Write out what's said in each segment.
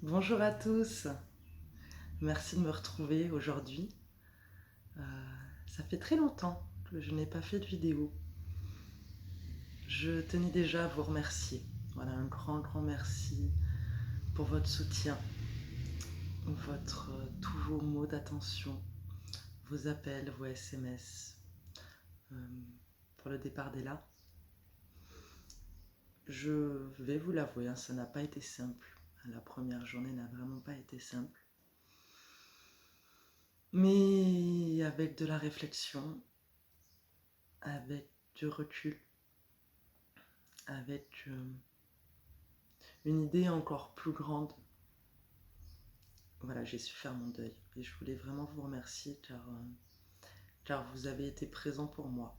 Bonjour à tous, merci de me retrouver aujourd'hui. Euh, Ça fait très longtemps que je n'ai pas fait de vidéo. Je tenais déjà à vous remercier. Voilà, un grand merci pour votre soutien, tous vos mots d'attention, vos appels, vos SMS, euh, pour le départ d'Ella. Je vais vous l'avouer, ça n'a pas été simple. La première journée n'a vraiment pas été simple. Mais avec de la réflexion, avec du recul, avec une idée encore plus grande, voilà, j'ai su faire mon deuil. Et je voulais vraiment vous remercier car vous avez été présents pour moi.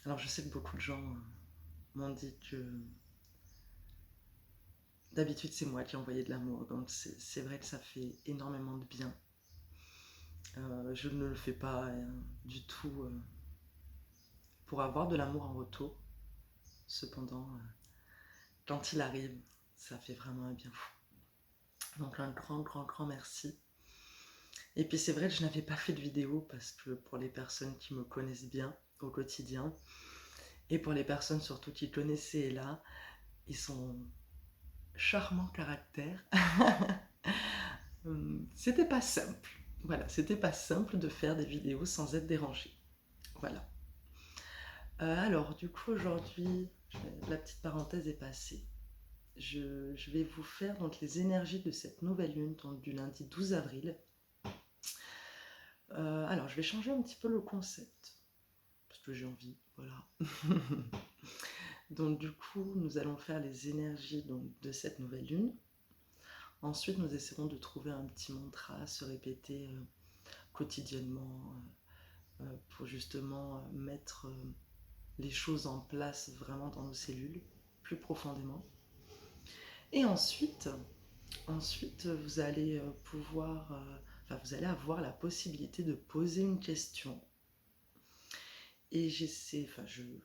Alors je sais que beaucoup de gens m'ont dit que d'habitude c'est moi qui envoyais de l'amour, donc c'est vrai que ça fait énormément de bien. Je ne le fais pas du tout pour avoir de l'amour en retour. Cependant, quand il arrive, ça fait vraiment un bien fou. Donc un grand merci. Et puis c'est vrai que je n'avais pas fait de vidéo parce que pour les personnes qui me connaissent bien au quotidien, et pour les personnes surtout qui connaissaient Ella, ils sont charmants caractère. C'était pas simple. Voilà, c'était pas simple de faire des vidéos sans être dérangé. Voilà. Alors, du coup, aujourd'hui, la petite parenthèse est passée. Je vais vous faire donc les énergies de cette nouvelle lune, donc du lundi 12 avril. Alors, je vais changer un petit peu le concept, parce que j'ai envie, voilà. Donc, du coup, nous allons faire les énergies donc, de cette nouvelle lune. Ensuite, nous essaierons de trouver un petit mantra à se répéter quotidiennement pour justement mettre les choses en place vraiment dans nos cellules, plus profondément. Et ensuite vous allez vous allez avoir la possibilité de poser une question. Et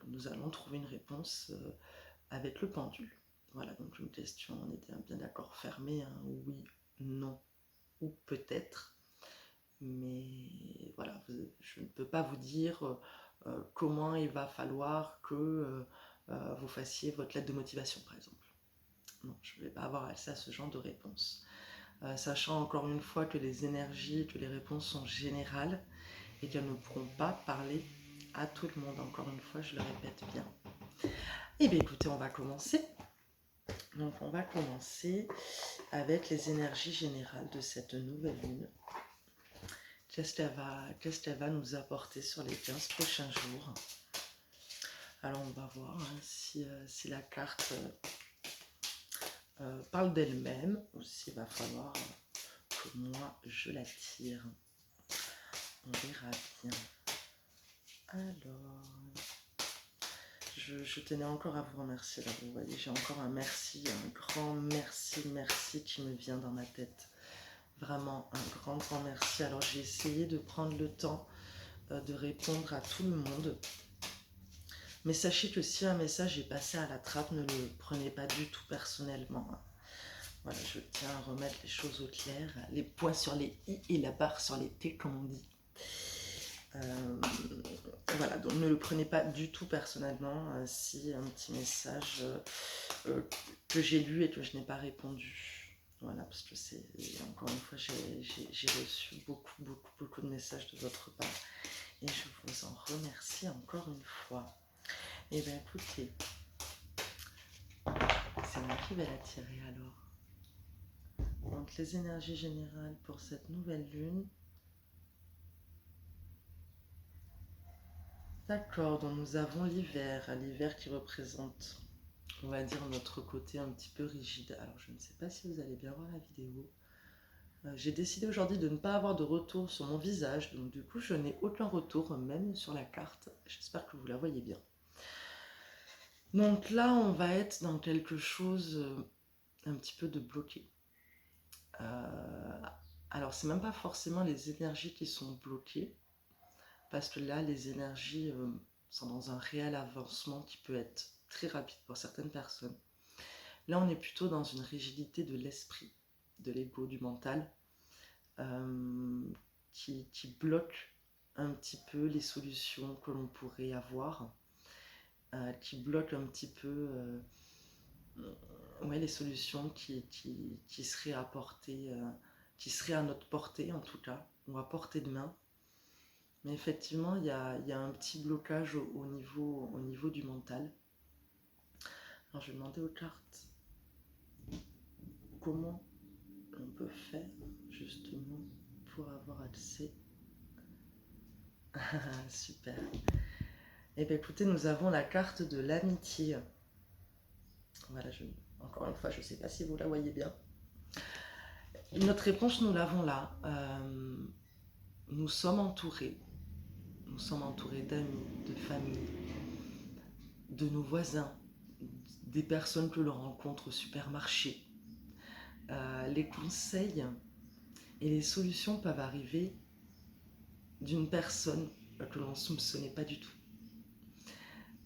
nous allons trouver une réponse avec le pendule. Voilà, donc une question, on était bien d'accord, fermée, hein, oui, non, ou peut-être. Mais voilà, je ne peux pas vous dire comment il va falloir que vous fassiez votre lettre de motivation, par exemple. Non, je ne vais pas avoir accès à ce genre de réponse. Sachant encore une fois que les énergies, que les réponses sont générales et qu'elles ne pourront pas parler à tout le monde. Encore une fois, je le répète bien. Eh bien écoutez, on va commencer. Donc on va commencer avec les énergies générales de cette nouvelle lune. Qu'est-ce qu'elle va nous apporter sur les 15 prochains jours? Alors on va voir si la carte parle d'elle-même ou s'il va falloir que moi je la tire. On verra bien. Alors, je tenais encore à vous remercier. Là, vous voyez, j'ai encore un merci, un grand merci qui me vient dans ma tête. Vraiment un grand merci. Alors j'ai essayé de prendre le temps de répondre à tout le monde. Mais sachez que si un message est passé à la trappe, ne le prenez pas du tout personnellement. Voilà, je tiens à remettre les choses au clair, les points sur les i et la barre sur les t, comme on dit. Voilà, donc ne le prenez pas du tout personnellement si un petit message que j'ai lu et que je n'ai pas répondu. Voilà, parce que c'est, encore une fois, j'ai reçu beaucoup de messages de votre part et je vous en remercie encore une fois. Et bien écoutez, c'est moi qui vais la tirer alors. Donc les énergies générales pour cette nouvelle lune. D'accord, donc nous avons l'hiver qui représente, on va dire, notre côté un petit peu rigide. Alors je ne sais pas si vous allez bien voir la vidéo. J'ai décidé aujourd'hui de ne pas avoir de retour sur mon visage, donc du coup je n'ai aucun retour même sur la carte. J'espère que vous la voyez bien. Donc là on va être dans quelque chose un petit peu de bloqué. Alors c'est même pas forcément les énergies qui sont bloquées, parce que là les énergies sont dans un réel avancement qui peut être très rapide pour certaines personnes. Là, on est plutôt dans une rigidité de l'esprit, de l'ego, du mental, qui bloque un petit peu les solutions que l'on pourrait avoir, qui bloque un petit peu ouais, les solutions qui seraient apportées, qui seraient à notre portée en tout cas, ou à portée de main. Mais effectivement, il y a un petit blocage au niveau du mental. Alors je vais demander aux cartes comment on peut faire justement pour avoir accès. Super. Et bien écoutez, nous avons la carte de l'amitié. Voilà, encore une fois, je ne sais pas si vous la voyez bien. Notre réponse, nous l'avons là. Nous sommes entourés. Nous sommes entourés d'amis, de famille, de nos voisins, des personnes que l'on rencontre au supermarché. Les conseils et les solutions peuvent arriver d'une personne que l'on ne soupçonnait pas du tout.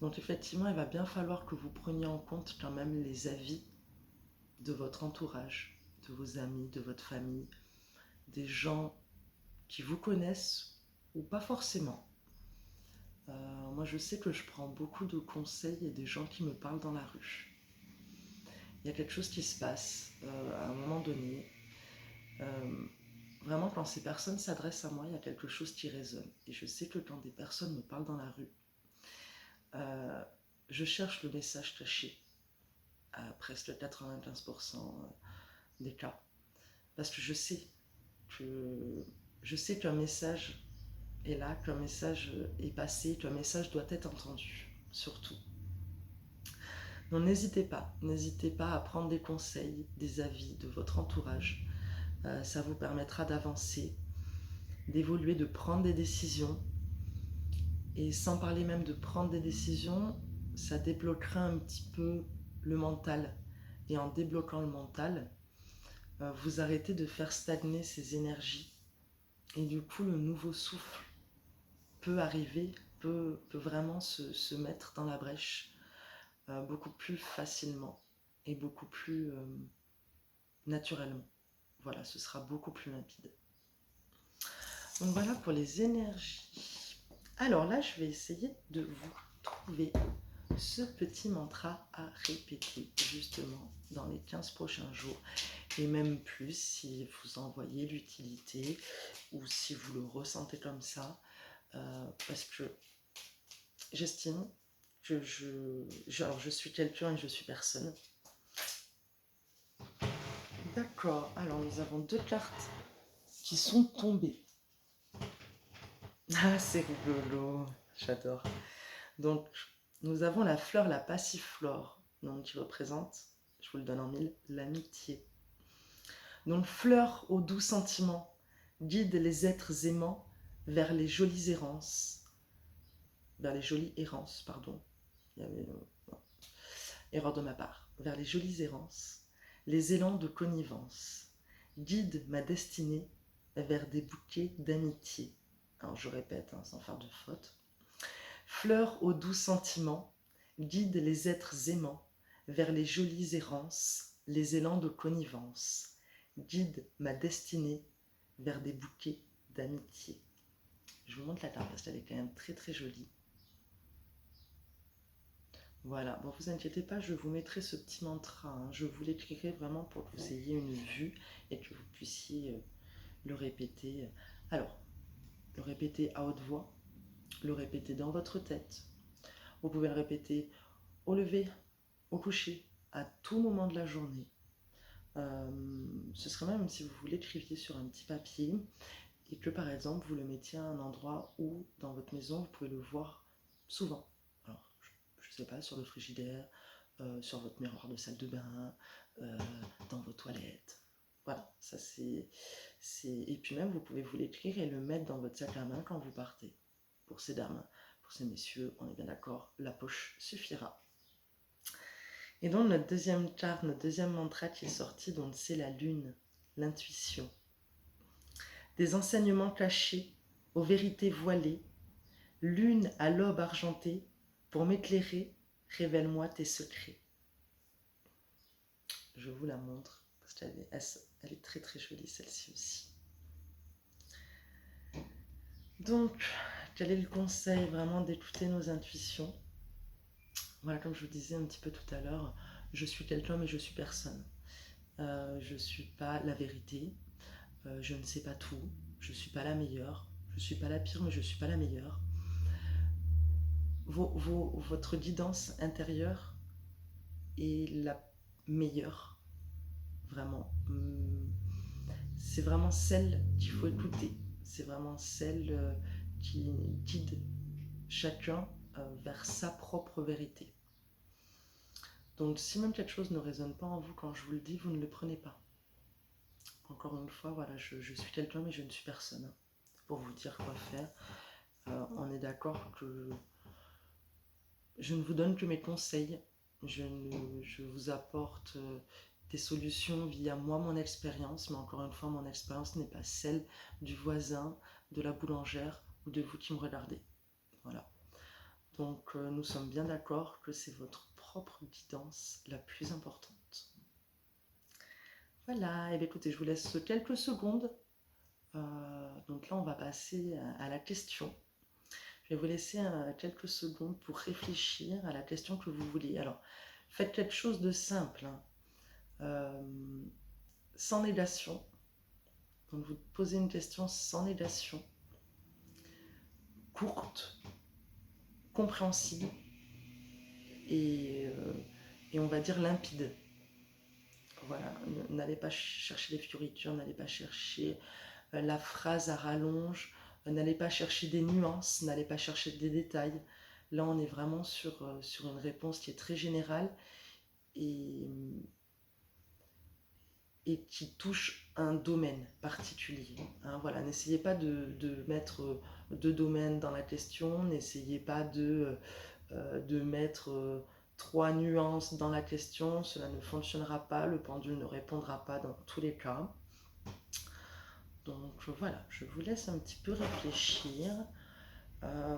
Donc effectivement, il va bien falloir que vous preniez en compte quand même les avis de votre entourage, de vos amis, de votre famille, des gens qui vous connaissent ou pas forcément. Moi, je sais que je prends beaucoup de conseils et des gens qui me parlent dans la rue. Il y a quelque chose qui se passe à un moment donné. Vraiment, quand ces personnes s'adressent à moi, il y a quelque chose qui résonne. Et je sais que quand des personnes me parlent dans la rue, je cherche le message caché à presque 95% des cas. Parce que je sais qu'un message est là, qu'un message est passé, qu'un message doit être entendu, surtout. Donc n'hésitez pas à prendre des conseils, des avis de votre entourage. Ça vous permettra d'avancer, d'évoluer, de prendre des décisions. Et sans parler même de prendre des décisions, ça débloquera un petit peu le mental. Et en débloquant le mental, vous arrêtez de faire stagner ces énergies. Et du coup, le nouveau souffle peut arriver, peut vraiment se mettre dans la brèche beaucoup plus facilement et beaucoup plus naturellement. Voilà, ce sera beaucoup plus limpide. Donc voilà pour les énergies. Alors là, je vais essayer de vous trouver ce petit mantra à répéter justement dans les 15 prochains jours et même plus si vous en voyez l'utilité ou si vous le ressentez comme ça parce que j'estime que je suis quelqu'un et je suis personne. D'accord, alors nous avons deux cartes qui sont tombées. Ah, c'est rigolo, j'adore. Donc, nous avons la fleur, la passiflore, donc qui représente, je vous le donne en mille, l'amitié. Donc, fleur aux doux sentiments, guide les êtres aimants vers les jolies errances. Vers les jolies errances, pardon. Il y avait erreur de ma part. Vers les jolies errances, les élans de connivence. Guide ma destinée vers des bouquets d'amitié. Alors, je répète, sans faire de faute. Fleur aux doux sentiments, guide les êtres aimants vers les jolies errances, les élans de connivence. Guide ma destinée vers des bouquets d'amitié. Je vous montre la carte parce qu'elle est quand même très très jolie. Voilà, bon vous inquiétez pas, je vous mettrai ce petit mantra, hein. Je vous l'écrirai vraiment pour que vous ayez une vue et que vous puissiez le répéter. Alors, le répéter à haute voix, le répéter dans votre tête. Vous pouvez le répéter au lever, au coucher, à tout moment de la journée. Ce serait même si vous l'écriviez sur un petit papier et que par exemple vous le mettiez à un endroit où dans votre maison vous pouvez le voir souvent. Alors, je ne sais pas, sur le frigidaire, sur votre miroir de salle de bain, dans vos toilettes. Voilà, ça c'est... Et puis même vous pouvez vous l'écrire et le mettre dans votre sac à main quand vous partez. Pour ces dames, pour ces messieurs, on est bien d'accord, la poche suffira. Et donc notre deuxième carte, notre deuxième mantra qui est sorti, donc c'est la lune, l'intuition. Des enseignements cachés, aux vérités voilées, lune à l'aube argentée, pour m'éclairer, révèle-moi tes secrets. Je vous la montre parce qu'elle est très très jolie celle-ci aussi. Donc, quel est le conseil? Vraiment d'écouter nos intuitions. Voilà, comme je vous disais un petit peu tout à l'heure, je suis quelqu'un mais je suis personne. Je ne suis pas la vérité, je ne sais pas tout, je ne suis pas la meilleure, je ne suis pas la pire mais je ne suis pas la meilleure. Votre guidance intérieure est la meilleure, vraiment. C'est vraiment celle qu'il faut écouter, c'est vraiment celle qui guide chacun vers sa propre vérité. Donc si même quelque chose ne résonne pas en vous quand je vous le dis, vous ne le prenez pas. Encore une fois, voilà, je suis quelqu'un mais je ne suis personne. Pour vous dire quoi faire, on est d'accord que je ne vous donne que mes conseils, je vous apporte des solutions via moi, mon expérience, mais encore une fois, mon expérience n'est pas celle du voisin, de la boulangère ou de vous qui me regardez. Voilà. Donc nous sommes bien d'accord que c'est votre propre guidance la plus importante. Voilà, et bien écoutez, je vous laisse quelques secondes. Donc là, on va passer à la question. Je vais vous laisser quelques secondes pour réfléchir à la question que vous voulez. Alors, faites quelque chose de simple, hein. Sans négation. Donc, vous posez une question sans négation, courte, compréhensible et on va dire limpide. Voilà, n'allez pas chercher les fioritures, n'allez pas chercher la phrase à rallonge, n'allez pas chercher des nuances, n'allez pas chercher des détails. Là, on est vraiment sur une réponse qui est très générale et qui touche un domaine particulier. Hein, voilà, n'essayez pas de mettre deux domaines dans la question, n'essayez pas de mettre trois nuances dans la question, cela ne fonctionnera pas, le pendule ne répondra pas dans tous les cas. Donc voilà, je vous laisse un petit peu réfléchir.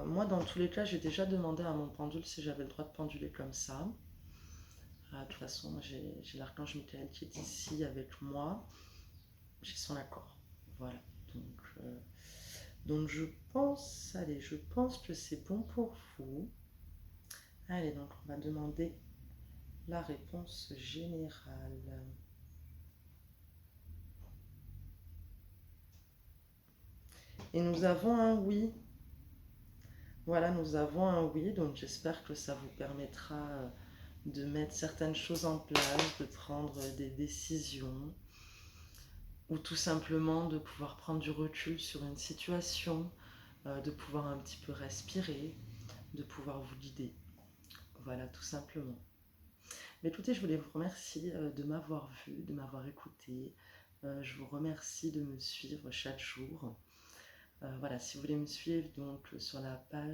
Moi, dans tous les cas, j'ai déjà demandé à mon pendule si j'avais le droit de penduler comme ça. De toute façon, j'ai l'archange Michael qui est ici avec moi. J'ai son accord. Voilà. Donc je pense, allez, je pense que c'est bon pour vous. Allez, donc on va demander la réponse générale. Et nous avons un oui. Voilà, nous avons un oui, donc j'espère que ça vous permettra de mettre certaines choses en place, de prendre des décisions, ou tout simplement de pouvoir prendre du recul sur une situation, de pouvoir un petit peu respirer, de pouvoir vous guider. Voilà, tout simplement. Mais écoutez, je voulais vous remercier de m'avoir vu, de m'avoir écouté. Je vous remercie de me suivre chaque jour. Voilà, si vous voulez me suivre donc sur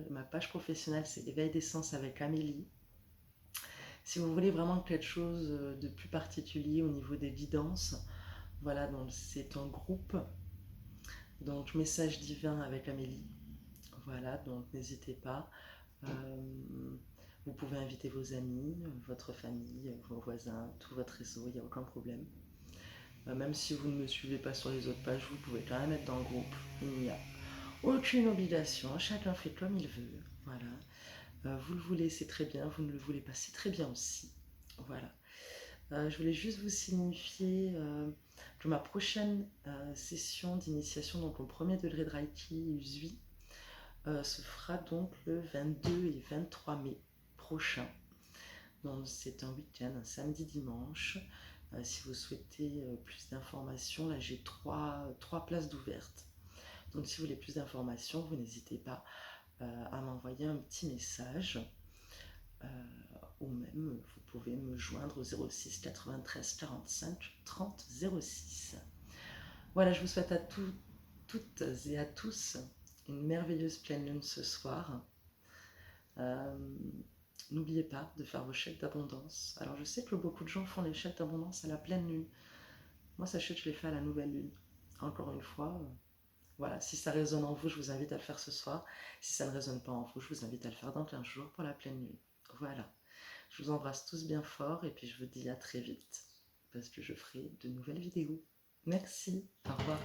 ma page professionnelle, c'est Éveil des Sens avec Amélie. Si vous voulez vraiment quelque chose de plus particulier au niveau des guidances, voilà, donc c'est un groupe, donc Message divin avec Amélie. Voilà, donc n'hésitez pas. Vous pouvez inviter vos amis, votre famille, vos voisins, tout votre réseau, il n'y a aucun problème. Même si vous ne me suivez pas sur les autres pages, vous pouvez quand même être dans le groupe. Il n'y a aucune obligation, chacun fait comme il veut. Voilà. Vous le voulez, c'est très bien. Vous ne le voulez pas, c'est très bien aussi. Voilà. Je voulais juste vous signifier que ma prochaine session d'initiation, donc au premier degré de Reiki Usui, se fera donc le 22 et 23 mai prochain. Donc c'est un week-end, un samedi-dimanche. Si vous souhaitez plus d'informations, là j'ai trois places d'ouvertes. Donc si vous voulez plus d'informations, vous n'hésitez pas à m'envoyer un petit message. Ou même vous pouvez me joindre au 06 93 45 30 06. Voilà, je vous souhaite à toutes et à tous une merveilleuse pleine lune ce soir. N'oubliez pas de faire vos chèques d'abondance. Alors je sais que beaucoup de gens font les chèques d'abondance à la pleine lune. Moi, sachez que je les fais à la nouvelle lune. Encore une fois, voilà, si ça résonne en vous, je vous invite à le faire ce soir. Si ça ne résonne pas en vous, je vous invite à le faire dans 15 jours pour la pleine lune. Voilà. Je vous embrasse tous bien fort et puis je vous dis à très vite. parce que je ferai de nouvelles vidéos. Merci, au revoir.